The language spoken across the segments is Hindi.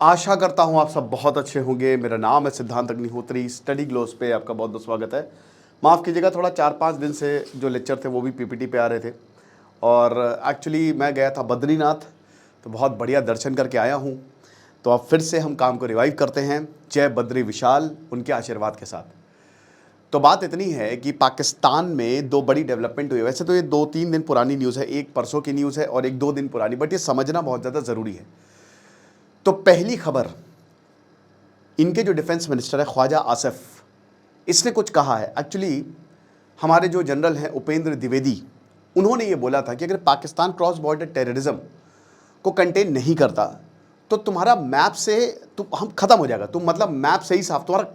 आशा करता हूँ आप सब बहुत अच्छे होंगे। मेरा नाम है सिद्धांत अग्निहोत्री। स्टडी ग्लोस पे आपका बहुत बहुत स्वागत है। माफ़ कीजिएगा, थोड़ा 4-5 दिन से जो लेक्चर थे वो भी पीपीटी पे आ रहे थे और एक्चुअली मैं गया था बद्रीनाथ, तो बहुत बढ़िया दर्शन करके आया हूँ। तो अब फिर से हम काम को रिवाइव करते हैं। जय बद्री विशाल, उनके आशीर्वाद के साथ। तो बात इतनी है कि पाकिस्तान में दो बड़ी डेवलपमेंट हुई। वैसे तो ये 2-3 दिन पुरानी न्यूज़ है, एक परसों की न्यूज़ है और एक 2 दिन पुरानी, बट ये समझना बहुत ज़्यादा ज़रूरी है। तो पहली खबर, इनके जो डिफेंस मिनिस्टर है ख्वाजा आसिफ, इसने कुछ कहा है। एक्चुअली हमारे जो जनरल हैं उपेंद्र द्विवेदी, उन्होंने ये बोला था कि अगर पाकिस्तान क्रॉस बॉर्डर टेररिज्म को कंटेन नहीं करता तो तुम्हारा मैप से हम ख़त्म हो जाएगा। तुम मतलब मैप से ही साफ, तुम्हारा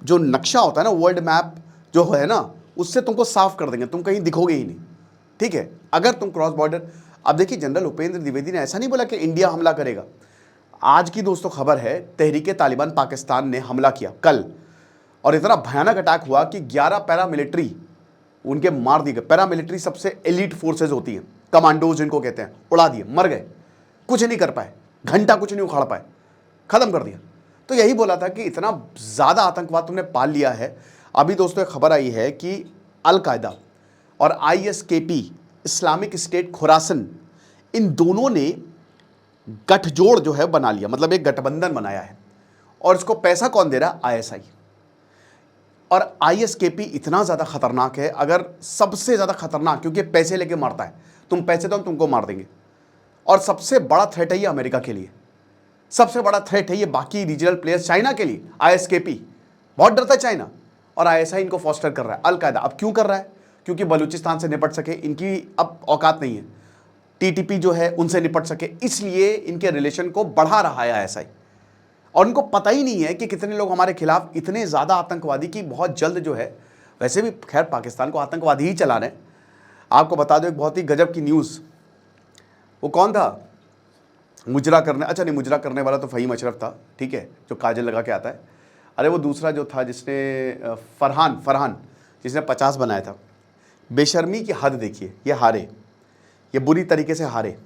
जो नक्शा होता है ना, वर्ल्ड मैप जो है ना, उससे तुमको साफ कर देंगे, तुम कहीं दिखोगे ही नहीं। ठीक है, अगर तुम क्रॉस बॉर्डर। अब देखिए, जनरल उपेंद्र द्विवेदी ने ऐसा नहीं बोला कि इंडिया हमला करेगा। आज की दोस्तों खबर है, तहरीके तालिबान पाकिस्तान ने हमला किया कल, और इतना भयानक अटैक हुआ कि 11 पैरामिलिट्री उनके मार दिए गए। पैरामिलिट्री सबसे एलीट फोर्सेज होती हैं, कमांडोज जिनको कहते हैं, उड़ा दिए, मर गए, कुछ नहीं कर पाए, घंटा कुछ नहीं उखाड़ पाए, खत्म कर दिया। तो यही बोला था कि इतना ज़्यादा आतंकवाद तुमने पाल लिया है। अभी दोस्तों एक खबर आई है कि अल-कायदा और ISKP, इस्लामिक स्टेट खुरासन, इन दोनों ने गठजोड़ जो है बना लिया, मतलब एक गठबंधन बनाया है। और इसको पैसा कौन दे रहा? ISI। और ISKP इतना ज़्यादा खतरनाक है, अगर सबसे ज़्यादा खतरनाक, क्योंकि पैसे लेके मारता है। तुम पैसे दो, हम तुमको मार देंगे। और सबसे बड़ा थ्रेट है ये अमेरिका के लिए, सबसे बड़ा थ्रेट है ये बाकी रीजनल प्लेयर्स, चाइना के लिए। ISKP बहुत डरता है चाइना, और ISI इनको फॉस्टर कर रहा है। अल-कायदा अब क्यों कर रहा है? क्योंकि बलूचिस्तान से निपट सके, इनकी अब औकात नहीं है। TTP जो है उनसे निपट सके, इसलिए इनके रिलेशन को बढ़ा रहा है ISI। और उनको पता ही नहीं है कि कितने लोग हमारे खिलाफ, इतने ज़्यादा आतंकवादी की बहुत जल्द जो है, वैसे भी खैर पाकिस्तान को आतंकवादी ही चला रहे हैं। आपको बता दो एक बहुत ही गजब की न्यूज़। वो कौन था मुजरा करने, अच्छा नहीं, मुजरा करने वाला तो फ़हीम अशरफ था, ठीक है, जो काजल लगा के आता है। अरे वो दूसरा जो था, जिसने फरहान जिसने 50 बनाया था। बेशर्मी की हद देखिए, ये हारे, ये बुरी तरीके से हारे।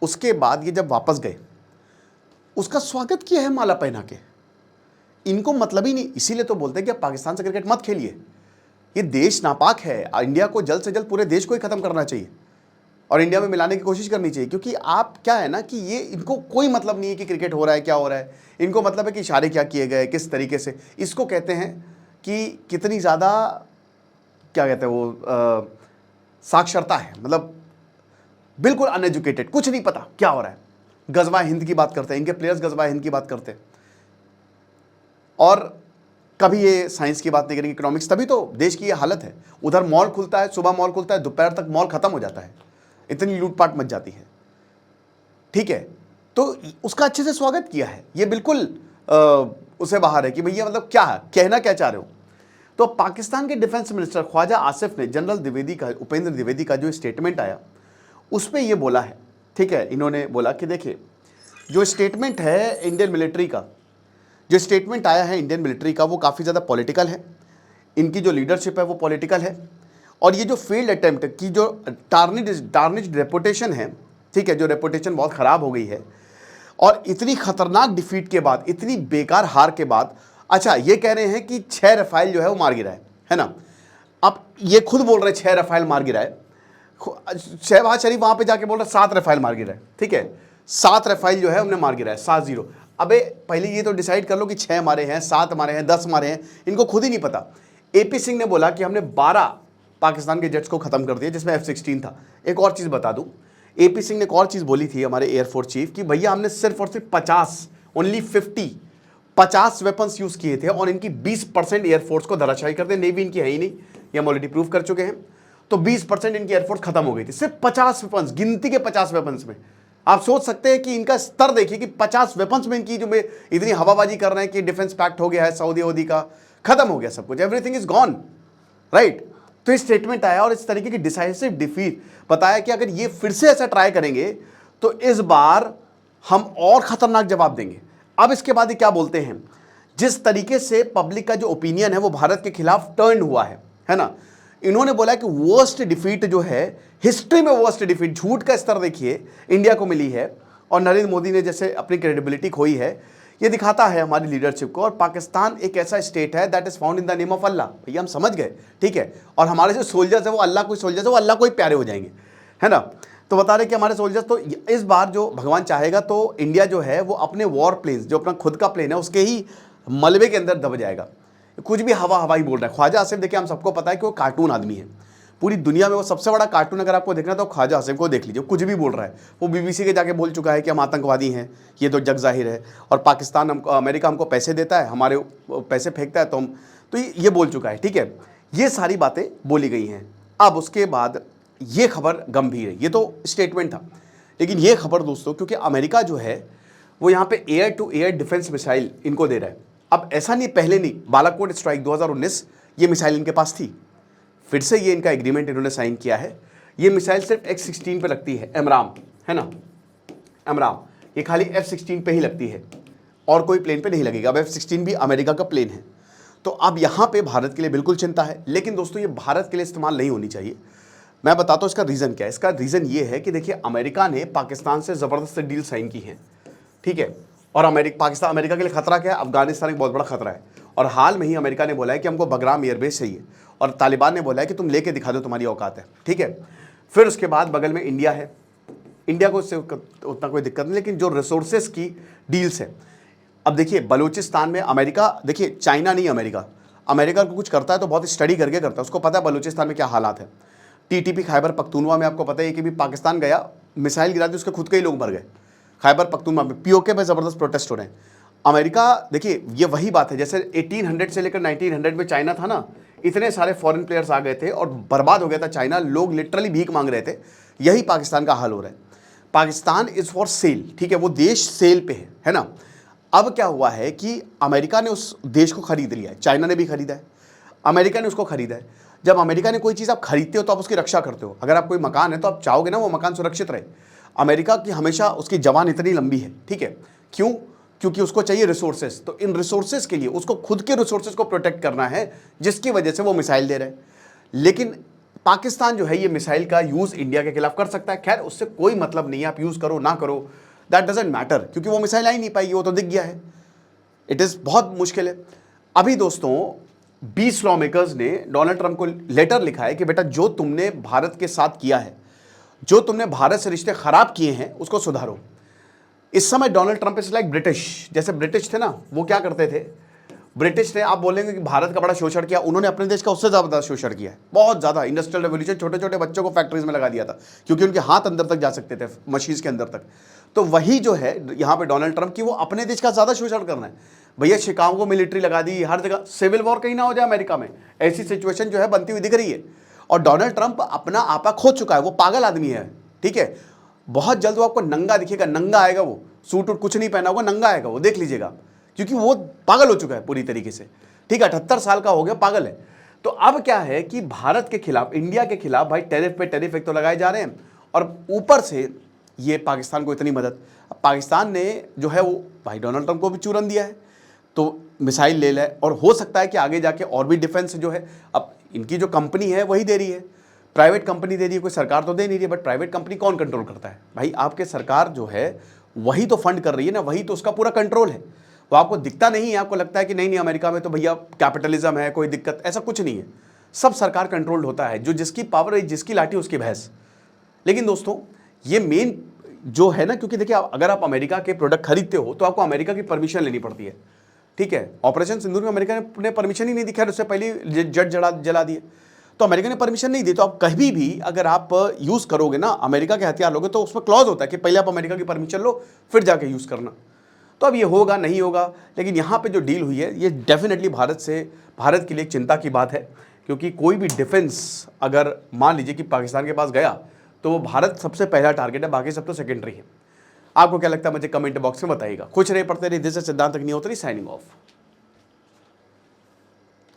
उसके बाद ये जब वापस गए, उसका स्वागत किया है माला पहना के। इनको मतलब ही नहीं, इसीलिए तो बोलते हैं कि आप पाकिस्तान से क्रिकेट मत खेलिए, ये देश नापाक है। इंडिया को जल्द से जल्द पूरे देश को ही ख़त्म करना चाहिए और इंडिया में मिलाने की कोशिश करनी चाहिए। क्योंकि आप क्या है ना कि ये, इनको कोई मतलब नहीं है कि क्रिकेट हो रहा है क्या हो रहा है, इनको मतलब है कि इशारे क्या किए गए, किस तरीके से। इसको कहते हैं कि कितनी ज़्यादा, क्या कहते हैं वो, साक्षरता है, मतलब बिल्कुल अनएजुकेटेड, कुछ नहीं पता क्या हो रहा है। गजवा हिंद की बात करते हैं, इनके प्लेयर्स गजवा हिंद की बात करते हैं, और कभी ये साइंस की बात नहीं करेंगे, इकोनॉमिक्स। तभी तो देश की ये हालत है। उधर मॉल खुलता है, सुबह मॉल खुलता है, दोपहर तक मॉल खत्म हो जाता है, इतनी लूटपाट मच जाती है। ठीक है, तो उसका अच्छे से स्वागत किया है। ये बिल्कुल उसे बाहर है कि भैया मतलब क्या है, कहना क्या चाह रहे हो। तो पाकिस्तान के डिफेंस मिनिस्टर ख्वाजा आसिफ ने जनरल द्विवेदी का, उपेंद्र द्विवेदी का जो स्टेटमेंट आया, उस पर यह बोला है। ठीक है, इन्होंने बोला कि देखिए, जो स्टेटमेंट है इंडियन मिलिट्री का, जो स्टेटमेंट आया है इंडियन मिलिट्री का, वो काफ़ी ज़्यादा पॉलिटिकल है। इनकी जो लीडरशिप है वो पॉलिटिकल है। और ये जो फेल्ड अटेम्प्ट की जो टार्निश्ड रेपुटेशन है, ठीक है, जो रेपुटेशन बहुत ख़राब हो गई है, और इतनी खतरनाक डिफीट के बाद, इतनी बेकार हार के बाद, अच्छा ये कह रहे हैं कि 6 रफ़ाइल जो है वो मार गिरा है ना। अब ये खुद बोल रहे 6 रफ़ाइल मार गिरा है। शहबाज शरीफ वहाँ पे जाके बोल रहे 7 रफ़ाइल मार गिरा है। ठीक है, 7 रफ़ाइल जो है हमने मार गिरा है, 7-0। अबे पहले ये तो डिसाइड कर लो कि 6 मारे हैं, 7 मारे हैं, 10 मारे हैं, इनको खुद ही नहीं पता। AP सिंह ने बोला कि हमने 12 पाकिस्तान के जेट्स को ख़त्म कर दिया, जिसमें F-16 था। एक और चीज़ बता दूँ, AP सिंह ने एक और चीज़ बोली थी, हमारे एयरफोर्स चीफ, कि भैया हमने सिर्फ और सिर्फ 50, ओनली 50 वेपन्स यूज़ किए थे, और इनकी 20% एयरफोर्स को धराशायी कर दिया। नेवी इनकी है ही नहीं, ये हम ऑलरेडी प्रूव कर चुके हैं। तो 20% इनकी एयरफोर्स खत्म हो गई थी, सिर्फ 50 वेपन्स, गिनती के 50 वेपन्स में। आप सोच सकते हैं कि इनका स्तर देखिए कि 50 वेपन्स में इनकी जो में इतनी हवाबाजी कर रहे हैं कि डिफेंस पैक्ट हो गया है सऊदी वूदी का, खत्म हो गया सब कुछ, एवरीथिंग इज गॉन, राइट। तो इस स्टेटमेंट आया और इस तरीके की डिसाइसिव डिफीट बताया कि अगर ये फिर से ऐसा ट्राई करेंगे तो इस बार हम और खतरनाक जवाब देंगे। अब इसके बाद ये क्या बोलते हैं, जिस तरीके से पब्लिक का जो ओपिनियन है वो भारत के खिलाफ टर्न हुआ है ना। इन्होंने बोला कि वर्स्ट डिफीट जो है, हिस्ट्री में वर्स्ट डिफीट, झूठ का स्तर देखिए इंडिया को मिली है, और नरेंद्र मोदी ने जैसे अपनी क्रेडिबिलिटी खोई है, ये दिखाता है हमारी लीडरशिप को। और पाकिस्तान एक ऐसा स्टेट है that is found in the name of Allah, भैया हम समझ गए, ठीक है। और हमारे जो सोल्जर्स है वो अल्लाह को सोल्जर्स है, वो अल्लाह को ही प्यारे हो जाएंगे, है ना। तो बता रहे कि हमारे सोल्जर्स, तो इस बार जो भगवान चाहेगा तो इंडिया जो है वो अपने वॉर प्लेन्स, जो अपना खुद का प्लेन है, उसके ही मलबे के अंदर दब जाएगा। कुछ भी हवा हवा ही बोल रहा है। ख्वाजा आसिफ देखिए, हम सबको पता है कि वो कार्टून आदमी है, पूरी दुनिया में वो सबसे बड़ा कार्टून अगर आपको देखना तो ख्वाजा आसिफ को देख लीजिए, कुछ भी बोल रहा है। वो बीबीसी के जाके बोल चुका है कि हम आतंकवादी हैं, ये तो जग जाहिर है। और पाकिस्तान हमको, अमेरिका हमको पैसे देता है, हमारे पैसे फेंकता है, तो ये बोल चुका है, ठीक है। ये सारी बातें बोली गई हैं। अब उसके बाद ये खबर गंभीर है, ये तो स्टेटमेंट था, लेकिन ये खबर दोस्तों, क्योंकि अमेरिका जो है वो यहाँ पे air to air defence missile इनको दे रहा है। अब ऐसा नहीं, पहले नहीं, बालाकोट स्ट्राइक 2019 ये मिसाइल इनके पास थी, फिर से ये इनका एग्रीमेंट इन्होंने साइन किया है। ये मिसाइल सिर्फ X-16 पे लगती है, एमराम है ना, एमराम, ये खाली F-16 पे ही लगती है और कोई प्लेन पे नहीं लगेगा। अब F-16 भी अमेरिका का प्लेन है। तो अब यहाँ पे भारत के लिए बिल्कुल चिंता है, लेकिन दोस्तों ये भारत के लिए इस्तेमाल नहीं होनी चाहिए। मैं बताता हूँ इसका रीज़न क्या है। इसका रीज़न ये है कि देखिए, अमेरिका ने पाकिस्तान से ज़बरदस्त डील साइन की है, ठीक है। और अमेरिका के लिए खतरा क्या है? अफगानिस्तान एक बहुत बड़ा खतरा है। और हाल में ही अमेरिका ने बोला है कि हमको बगराम एयरबेस चाहिए, और तालिबान ने बोला है कि तुम लेके दिखा दो, तुम्हारी औकात है, ठीक है। फिर उसके बाद बगल में इंडिया है, इंडिया को इससे उतना कोई दिक्कत नहीं, लेकिन जो रिसोर्सेज की डील्स है, अब देखिए बलूचिस्तान में अमेरिका, देखिए चाइना नहीं, अमेरिका को कुछ करता है तो बहुत स्टडी करके करता है, उसको पता है बलूचिस्तान में क्या हालात है। टीटीपी खैबर पख्तूनवा में आपको पता है कि भी पाकिस्तान गया, मिसाइल गिरा दी, उसके खुद के ही लोग मर गए। खैबर पख्तूनवा में पीओके में ज़बरदस्त प्रोटेस्ट हो रहे हैं। अमेरिका, देखिए ये वही बात है जैसे 1800 से लेकर 1900 में चाइना था ना, इतने सारे फॉरेन प्लेयर्स आ गए थे और बर्बाद हो गया था चाइना, लोग लिटरली भीख मांग रहे थे। यही पाकिस्तान का हाल हो रहा है। पाकिस्तान इज़ फॉर सेल, ठीक है, वो देश सेल पे है ना। अब क्या हुआ है कि अमेरिका ने उस देश को खरीद लिया है, चाइना ने भी खरीदा है, अमेरिका ने उसको खरीदा है। जब अमेरिका ने कोई चीज़ आप खरीदते हो तो आप उसकी रक्षा करते हो। अगर आप कोई मकान है तो आप चाहोगे ना वो मकान सुरक्षित रहे। अमेरिका की हमेशा उसकी जवान इतनी लंबी है, ठीक है, क्यों? क्योंकि उसको चाहिए रिसोर्सेज। तो इन रिसोर्सेज के लिए उसको खुद के रिसोर्सेज को प्रोटेक्ट करना है, जिसकी वजह से वो मिसाइल दे रहे हैं। लेकिन पाकिस्तान जो है ये मिसाइल का यूज़ इंडिया के खिलाफ कर सकता है। खैर उससे कोई मतलब नहीं है, आप यूज़ करो ना करो, दैट डजेंट मैटर, क्योंकि वो मिसाइल आ ही नहीं पाएगी, वो तो दिख गया है। इट इज़ बहुत मुश्किल है। अभी दोस्तों 20 लॉ मेकर्स ने डोनाल्ड ट्रंप को लेटर लिखा है कि बेटा जो तुमने भारत के साथ किया है, जो तुमने भारत से रिश्ते खराब किए हैं, उसको सुधारो। इस समय Donald Trump is like British, जैसे ब्रिटिश थे ना, वो क्या करते थे, ब्रिटिश ने, आप बोलेंगे कि भारत का बड़ा शोषण किया, उन्होंने अपने देश का उससे ज़्यादा शोषण किया है, बहुत ज़्यादा। इंडस्ट्रियल रेवोल्यूशन, छोटे छोटे बच्चों को फैक्ट्रीज में लगा दिया था, क्योंकि उनके हाथ अंदर तक जा सकते थे, मशीन्स के अंदर तक। तो वही जो है यहाँ पे डोनाल्ड ट्रंप की, वो अपने देश का ज़्यादा शोषण करना है। भैया शिकागो मिलिट्री लगा दी, हर जगह सिविल वॉर कहीं ना हो जाए अमेरिका में, ऐसी सिचुएशन जो है बनती हुई दिख रही है। और डोनाल्ड ट्रंप अपना आपा खो चुका है, वो पागल आदमी है, ठीक है। बहुत जल्द वो आपको नंगा दिखेगा, नंगा आएगा, वो सूट वूट कुछ नहीं पहना होगा, नंगा आएगा, वो देख लीजिएगा, क्योंकि वो पागल हो चुका है पूरी तरीके से, ठीक है। 78 साल का हो गया, पागल है। तो अब क्या है कि भारत के खिलाफ, इंडिया के खिलाफ भाई टैरिफ पे टैरिफ एक तो लगाए जा रहे हैं, और ऊपर से ये पाकिस्तान को इतनी मदद। अब पाकिस्तान ने जो है वो भाई डोनाल्ड ट्रंप को भी चूरन दिया है, तो मिसाइल ले ले, और हो सकता है कि आगे जाके और भी डिफेंस जो है, अब इनकी जो कंपनी है वही दे रही है, प्राइवेट कंपनी दे रही है, कोई सरकार तो दे नहीं रही है। बट प्राइवेट कंपनी कौन कंट्रोल करता है भाई? आपके सरकार जो है वही तो फंड कर रही है ना, वही तो उसका पूरा कंट्रोल है। वो आपको दिखता नहीं है, आपको लगता है कि नहीं नहीं अमेरिका में तो भैया कैपिटलिज्म है, कोई दिक्कत, ऐसा कुछ नहीं है। सब सरकार कंट्रोल्ड होता है, जो जिसकी पावर है, जिसकी लाठी उसकी भैंस। लेकिन दोस्तों ये मेन जो है ना, क्योंकि देखिए अगर आप अमेरिका के प्रोडक्ट खरीदते हो तो आपको अमेरिका की परमिशन लेनी पड़ती है, ठीक है। ऑपरेशन सिंदूर में अमेरिका ने परमिशन ही नहीं दी, खैर उससे पहले जेट जला दिए, तो अमेरिका ने परमिशन नहीं दी। तो आप कभी भी अगर आप यूज़ करोगे ना अमेरिका के हथियार लोगे, तो उसमें क्लॉज होता है कि पहले आप अमेरिका की परमिशन लो फिर जाके यूज़ करना। तो अब ये होगा नहीं होगा, लेकिन यहाँ पे जो डील हुई है ये डेफिनेटली भारत के लिए एक चिंता की बात है, क्योंकि कोई भी डिफेंस अगर मान लीजिए कि पाकिस्तान के पास गया तो वो भारत सबसे पहला टारगेट है, बाकी सब तो सेकेंडरी है। आपको क्या लगता है मुझे कमेंट बॉक्स में बताइएगा। खुश रहिए, पढ़ते रहिए। दिस इज सिद्धांत अग्निहोत्री साइनिंग ऑफ।